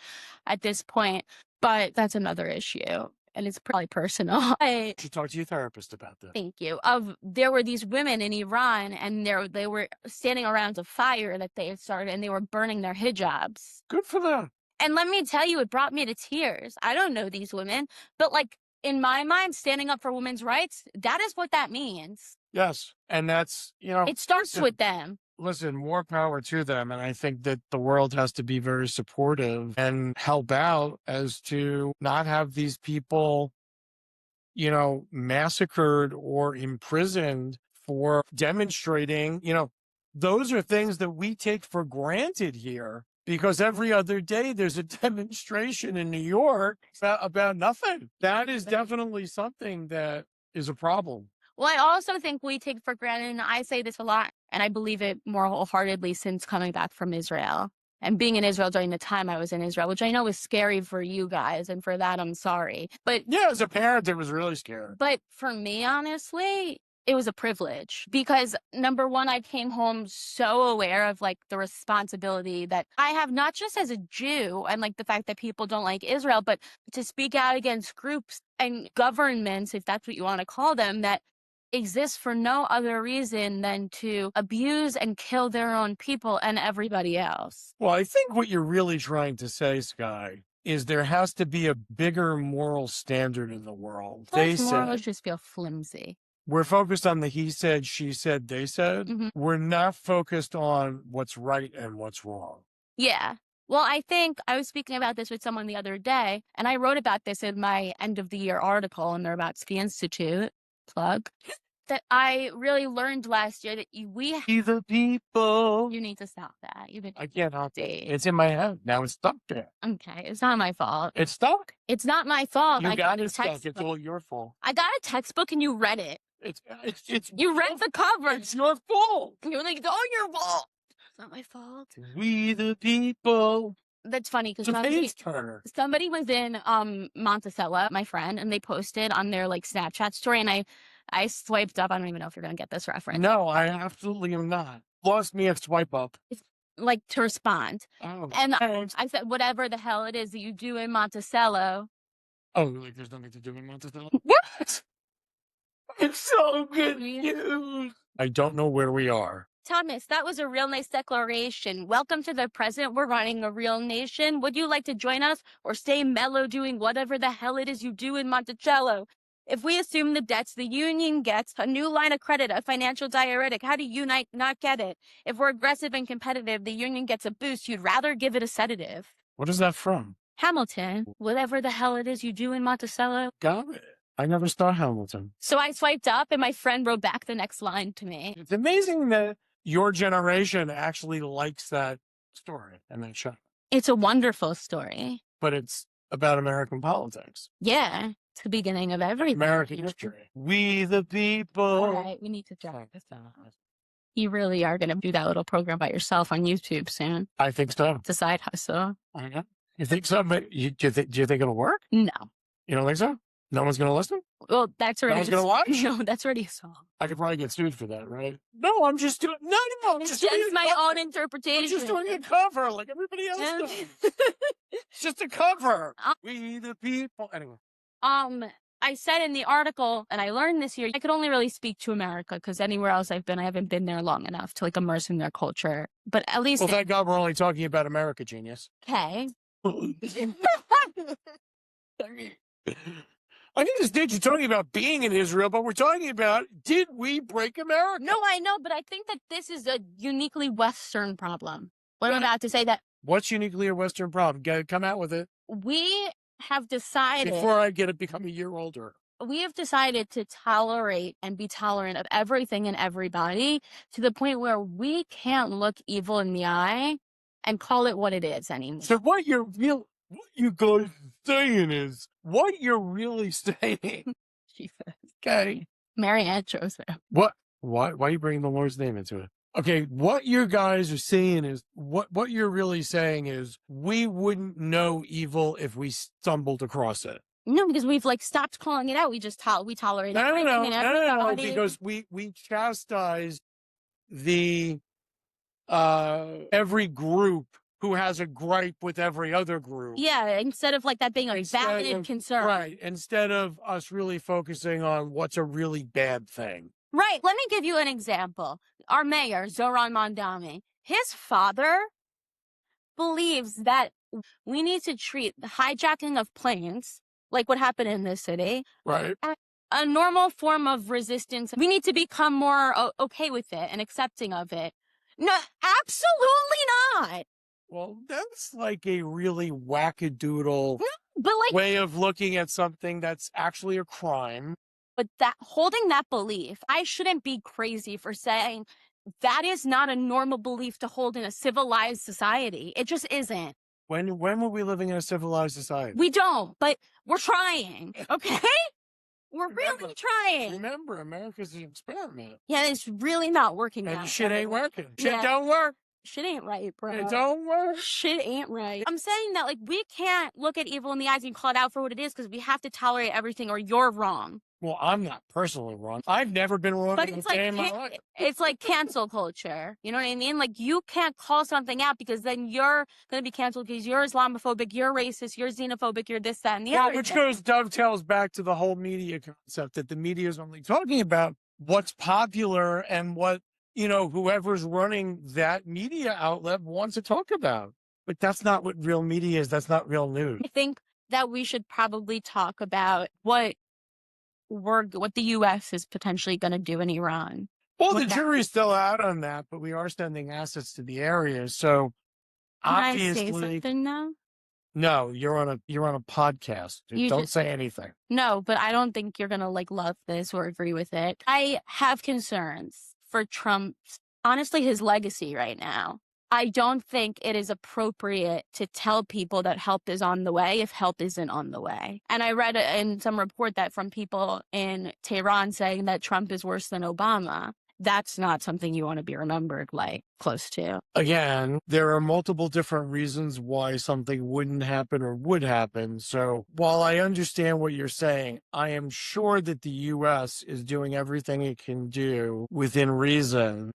[SPEAKER 2] at this point, but that's another issue. And it's probably personal.
[SPEAKER 1] You should talk to your therapist about this.
[SPEAKER 2] Thank you. There were these women in Iran, and they were standing around a fire that they had started, and they were burning their hijabs.
[SPEAKER 1] Good for them.
[SPEAKER 2] And let me tell you, it brought me to tears. I don't know these women, but like in my mind, standing up for women's rights, that is what that means.
[SPEAKER 1] Yes. And that's,
[SPEAKER 2] It starts with them.
[SPEAKER 1] listen, more power to them. And I think that the world has to be very supportive and help out as to not have these people, massacred or imprisoned for demonstrating. Those are things that we take for granted here because every other day there's a demonstration in New York about nothing. That is definitely something that is a problem.
[SPEAKER 2] Well, I also think we take for granted, and I say this a lot, and I believe it more wholeheartedly since coming back from Israel and being in Israel during the time I was in Israel, which I know is scary for you guys, and for that, I'm sorry. But
[SPEAKER 1] yeah, as a parent, it was really scary.
[SPEAKER 2] But for me, honestly, it was a privilege because number one, I came home so aware of like the responsibility that I have, not just as a Jew and like the fact that people don't like Israel, but to speak out against groups and governments, if that's what you want to call them, that exist for no other reason than to abuse and kill their own people and everybody else.
[SPEAKER 1] Well, I think what you're really trying to say, Sky, is there has to be a bigger moral standard in the world.
[SPEAKER 2] Plus, morals just feel flimsy.
[SPEAKER 1] We're focused on the he said, she said, they said.
[SPEAKER 2] Mhm.
[SPEAKER 1] We're not focused on what's right and what's wrong.
[SPEAKER 2] Yeah. Well, I think I was speaking about this with someone the other day, and I wrote about this in my end of the year article in the Rabatsky Institute plug. That I really learned last year that we
[SPEAKER 1] Be the people.
[SPEAKER 2] You need to stop that.
[SPEAKER 1] I can't help it. It's in my head. Now it's stuck there.
[SPEAKER 2] Okay, it's not my fault.
[SPEAKER 1] It's stuck.
[SPEAKER 2] It's not my fault.
[SPEAKER 1] You
[SPEAKER 2] I
[SPEAKER 1] got it
[SPEAKER 2] a
[SPEAKER 1] stuck.
[SPEAKER 2] textbook.
[SPEAKER 1] It's all your fault.
[SPEAKER 2] I got a textbook and you read it.
[SPEAKER 1] It's
[SPEAKER 2] You read the cover.
[SPEAKER 1] It's your fault.
[SPEAKER 2] You're like, it's all your fault. It's not my fault.
[SPEAKER 1] We the people.
[SPEAKER 2] That's funny because somebody was in Monticello, my friend, and they posted on their like Snapchat story, and I swiped up. I don't even know if you're gonna get this reference.
[SPEAKER 1] No, I absolutely am not. Lost me a swipe up.
[SPEAKER 2] It's like to respond.
[SPEAKER 1] Oh.
[SPEAKER 2] And I said, whatever the hell it is that you do in Monticello.
[SPEAKER 1] Oh, like there's nothing to do in Monticello? What? It's so good news. I don't know where we are.
[SPEAKER 2] Thomas, that was a real nice declaration. Welcome to the present. We're running a real nation. Would you like to join us or stay mellow doing whatever the hell it is you do in Monticello? If we assume the debts the union gets, a new line of credit, a financial diuretic, how do you not get it? If we're aggressive and competitive, the union gets a boost. You'd rather give it a sedative.
[SPEAKER 1] What is that from?
[SPEAKER 2] Hamilton. Whatever the hell it is you do in Monticello.
[SPEAKER 1] Got it. I never saw Hamilton.
[SPEAKER 2] So I swiped up and my friend wrote back the next line to me.
[SPEAKER 1] It's amazing that your generation actually likes that story and that show.
[SPEAKER 2] It's a wonderful story.
[SPEAKER 1] But it's about American politics.
[SPEAKER 2] Yeah. It's the beginning of everything.
[SPEAKER 1] American history. We the people.
[SPEAKER 2] All right, we need to drop this out. You really are going to do that little program by yourself on YouTube soon.
[SPEAKER 1] I think so.
[SPEAKER 2] It's a side hustle.
[SPEAKER 1] I know. You think so? But do you think it'll work?
[SPEAKER 2] No.
[SPEAKER 1] You don't think so? No one's going to listen?
[SPEAKER 2] Well, that's
[SPEAKER 1] I
[SPEAKER 2] already
[SPEAKER 1] was gonna watch.
[SPEAKER 2] no, that's already a song.
[SPEAKER 1] I could probably get sued for that, right? No, I'm just doing. No, I'm
[SPEAKER 2] It's
[SPEAKER 1] just doing
[SPEAKER 2] just
[SPEAKER 1] a
[SPEAKER 2] my
[SPEAKER 1] cover.
[SPEAKER 2] own
[SPEAKER 1] I'm
[SPEAKER 2] interpretation.
[SPEAKER 1] just doing a cover like everybody else
[SPEAKER 2] Um,
[SPEAKER 1] does. It's just a cover.
[SPEAKER 2] Um,
[SPEAKER 1] We the people. Anyway,
[SPEAKER 2] I said in the article, and I learned this year, I could only really speak to America because anywhere else I've been, I haven't been there long enough to like immerse in their culture. But at least,
[SPEAKER 1] well, thank God we're only talking about America, genius.
[SPEAKER 2] okay.
[SPEAKER 1] I think this stage you're talking about being in Israel, but we're talking about did we break America?
[SPEAKER 2] No, I know, but I think that this is a uniquely Western problem. What I'm about to say that
[SPEAKER 1] What's uniquely a Western problem? Come out with it
[SPEAKER 2] we have decided
[SPEAKER 1] before I become a year older.
[SPEAKER 2] we have decided to tolerate and be tolerant of everything and everybody to the point where we can't look evil in the eye and call it what it is anymore.
[SPEAKER 1] So what you guys saying is what you're really saying.
[SPEAKER 2] Jesus.
[SPEAKER 1] Okay.
[SPEAKER 2] Marianne chose it.
[SPEAKER 1] What? Why are you bringing the Lord's name into it? Okay, what you guys are saying is what you're really saying is we wouldn't know evil if we stumbled across it.
[SPEAKER 2] No, because we've like stopped calling it out. We just we tolerate everything and everybody.
[SPEAKER 1] Because we chastise the every group who has a gripe with every other group.
[SPEAKER 2] Yeah, instead of like that being a valid concern.
[SPEAKER 1] Right. Instead of us really focusing on what's a really bad thing.
[SPEAKER 2] Right. Let me give you an example. Our mayor, Zoran Mondami, his father believes that we need to treat the hijacking of planes, like what happened in this city,
[SPEAKER 1] right,
[SPEAKER 2] as a normal form of resistance. We need to become more okay with it and accepting of it. No, absolutely not.
[SPEAKER 1] Well, that's like a really wackadoodle
[SPEAKER 2] but like
[SPEAKER 1] way of looking at something that's actually a crime.
[SPEAKER 2] But that holding that belief, I shouldn't be crazy for saying that is not a normal belief to hold in a civilized society. It just isn't.
[SPEAKER 1] When were we living in a civilized society?
[SPEAKER 2] We don't, but we're trying, okay? We're really trying.
[SPEAKER 1] Remember, America's an experiment.
[SPEAKER 2] Yeah, it's really not working
[SPEAKER 1] and
[SPEAKER 2] out.
[SPEAKER 1] Shit ain't working. Shit don't work.
[SPEAKER 2] Shit ain't right, bro.
[SPEAKER 1] It don't work.
[SPEAKER 2] Shit ain't right. I'm saying that, like, we can't look at evil in the eyes and call it out for what it is because we have to tolerate everything or you're wrong.
[SPEAKER 1] Well, I'm not personally wrong. I've never been wrong in a day in my life.
[SPEAKER 2] It's like cancel culture. You know what I mean? Like, you can't call something out because then you're going to be canceled because you're Islamophobic, you're racist, you're xenophobic, you're this, that, and the other. Which
[SPEAKER 1] dovetails back to the whole media concept that the media is only talking about what's popular and what, whoever's running that media outlet wants to talk about. But that's not what real media is. That's not real news.
[SPEAKER 2] I think that we should probably talk about what the U.S. is potentially going to do in Iran.
[SPEAKER 1] Well, the jury's still out on that, but we are sending assets to the area. So obviously,
[SPEAKER 2] can I say something now?
[SPEAKER 1] No, you're on a podcast. Don't say anything.
[SPEAKER 2] No, but I don't think you're gonna love this or agree with it. I have concerns for Trump's, honestly, his legacy right now. I don't think it is appropriate to tell people that help is on the way if help isn't on the way. And I read in some report that from people in Tehran saying that Trump is worse than Obama. That's not something you want to be remembered close to. Again,
[SPEAKER 1] there are multiple different reasons why something wouldn't happen or would happen. So while I understand what you're saying, I am sure that the U.S. is doing everything it can do within reason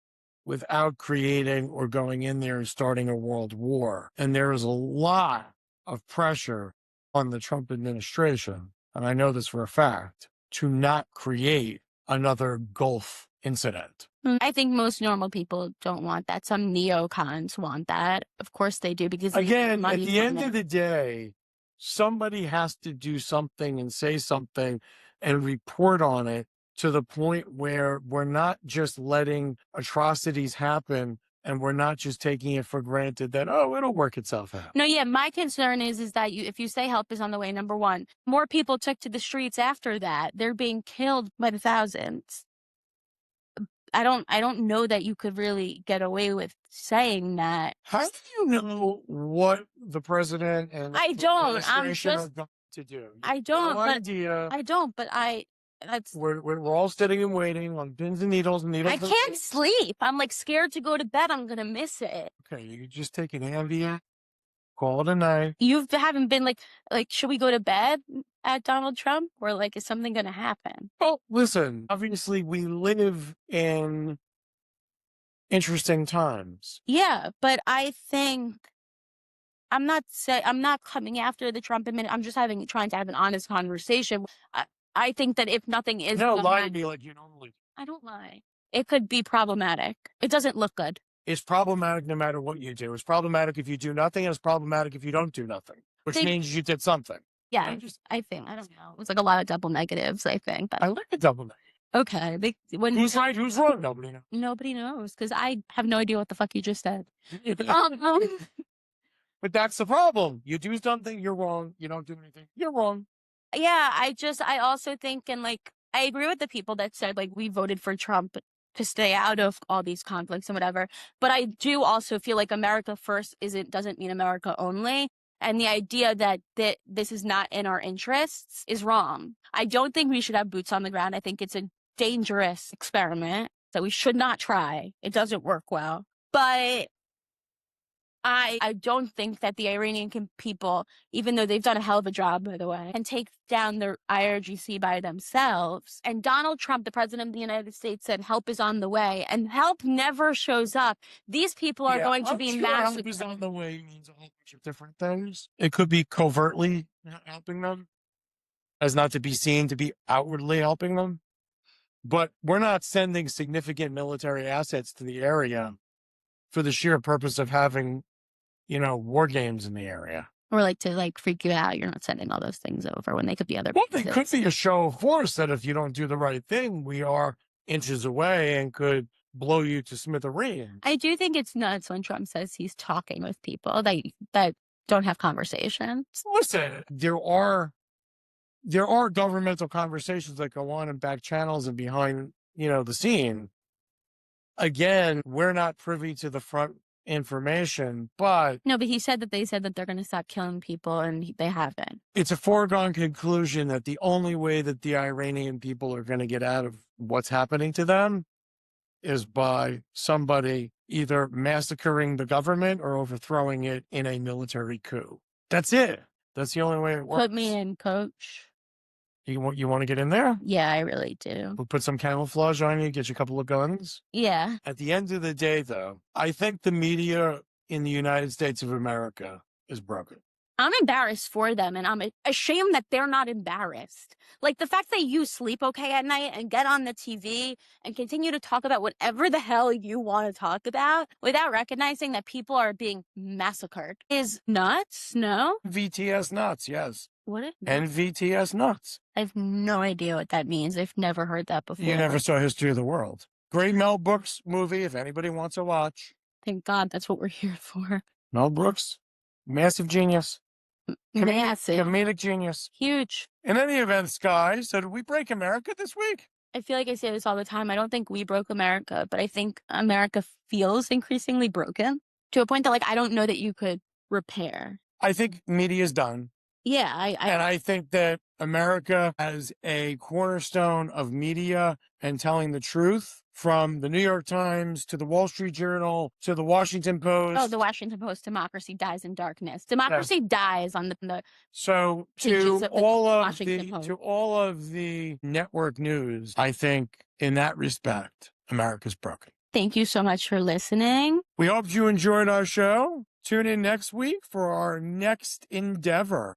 [SPEAKER 1] without creating or going in there and starting a world war. And there is a lot of pressure on the Trump administration, and I know this for a fact, to not create another Gulf incident.
[SPEAKER 2] I think most normal people don't want that. Some neocons want that. Of course they do, because
[SPEAKER 1] again, at the end of the day, somebody has to do something and say something and report on it to the point where we're not just letting atrocities happen and we're not just taking it for granted that, it'll work itself out. No, yeah, my concern is that if you say help is on the way, number one, more people took to the streets after that. They're being killed by the thousands. I don't know that you could really get away with saying that. How do you know what the president and the administration are going to do? I don't. No idea. I don't. But we're all sitting and waiting on pins and needles and needles. I can't sleep. I'm scared to go to bed. I'm gonna miss it. Okay, you just take an Ambien, call it a night. You haven't been should we go to bed?
[SPEAKER 2] at Donald Trump? Or like, is something going to happen?
[SPEAKER 1] Well, listen, obviously we live in interesting times.
[SPEAKER 2] Yeah, but I think I'm not coming after the Trump admin. I'm just trying to have an honest conversation. I, I think that if nothing is
[SPEAKER 1] No,
[SPEAKER 2] gonna
[SPEAKER 1] lie to me like you normally do.
[SPEAKER 2] I don't lie. It could be problematic. It doesn't look good.
[SPEAKER 1] It's problematic no matter what you do. It's problematic if you do nothing, and it's problematic if you don't do nothing, which
[SPEAKER 2] They
[SPEAKER 1] means you did something.
[SPEAKER 2] Yeah, I think I don't know. It was like a lot of double negatives, I think.
[SPEAKER 1] I like a double negative.
[SPEAKER 2] Okay,
[SPEAKER 1] Who's right, who's wrong? Nobody knows.
[SPEAKER 2] nobody knows because I have no idea what the fuck you just said.
[SPEAKER 1] But that's the problem. You do something, you're wrong. You don't do anything, you're wrong.
[SPEAKER 2] Yeah, I also think, and like, I agree with the people that said, like, we voted for Trump to stay out of all these conflicts and whatever. But I do also feel like America first doesn't mean America only. And the idea that this is not in our interests is wrong. I don't think we should have boots on the ground. I think it's a dangerous experiment that we should not try. It doesn't work well. But I don't think that the Iranian people, even though they've done a hell of a job, by the way, can take down the IRGC by themselves. And Donald Trump, the president of the United States, said help is on the way, and help never shows up. These people are going to be massacred.
[SPEAKER 1] Help is on the way means a whole bunch of different things. It could be covertly helping them, as not to be seen to be outwardly helping them. But we're not sending significant military assets to the area for the sheer purpose of having, war games in the area.
[SPEAKER 2] Or like to like freak you out. You're not sending all those things over when they could be other
[SPEAKER 1] Well,
[SPEAKER 2] places.
[SPEAKER 1] they could be a show of force that if you don't do the right thing, we are inches away and could blow you to smithereens.
[SPEAKER 2] I do think it's nuts when Trump says he's talking with people that don't have conversations.
[SPEAKER 1] Listen, there are governmental conversations that go on in back channels and behind, the scene. Again, we're not privy to the front information, but
[SPEAKER 2] No, but he said that they said that they're going to stop killing people, and they haven't.
[SPEAKER 1] it's a foregone conclusion that the only way that the Iranian people are going to get out of what's happening to them is by somebody either massacring the government or overthrowing it in a military coup. That's it. That's the only way it works.
[SPEAKER 2] Put me in, coach.
[SPEAKER 1] You want to get in there?
[SPEAKER 2] Yeah, I really do.
[SPEAKER 1] We'll put some camouflage on you, get you a couple of guns.
[SPEAKER 2] Yeah.
[SPEAKER 1] At the end of the day, though, I think the media in the United States of America is broken.
[SPEAKER 2] I'm embarrassed for them, and I'm ashamed that they're not embarrassed. Like, the fact that you sleep okay at night and get on the TV and continue to talk about whatever the hell you want to talk about without recognizing that people are being massacred is nuts, no?
[SPEAKER 1] VTS nuts, yes.
[SPEAKER 2] What is
[SPEAKER 1] NVTS nuts.
[SPEAKER 2] I have no idea what that means. I've never heard that before.
[SPEAKER 1] You never saw History of the World. Great Mel Brooks movie, if anybody wants to watch.
[SPEAKER 2] Thank God, that's what we're here for.
[SPEAKER 1] Mel Brooks, massive genius.
[SPEAKER 2] Massive.
[SPEAKER 1] Comedic genius.
[SPEAKER 2] Huge.
[SPEAKER 1] In any event, Sky, so did we break America this week?
[SPEAKER 2] I feel like I say this all the time. I don't think we broke America, but I think America feels increasingly broken to a point that, like, I don't know that you could repair.
[SPEAKER 1] I think media's done.
[SPEAKER 2] Yeah,
[SPEAKER 1] And I think that America as a cornerstone of media and telling the truth, from the New York Times to the Wall Street Journal to the Washington Post.
[SPEAKER 2] Oh, the Washington Post, democracy dies in darkness. Democracy dies on the
[SPEAKER 1] So
[SPEAKER 2] pages
[SPEAKER 1] to
[SPEAKER 2] of the
[SPEAKER 1] all of
[SPEAKER 2] Washington Post.
[SPEAKER 1] to all of the network news, I think in that respect, America's broken.
[SPEAKER 2] Thank you so much for listening.
[SPEAKER 1] We hope you enjoyed our show. Tune in next week for our next endeavor.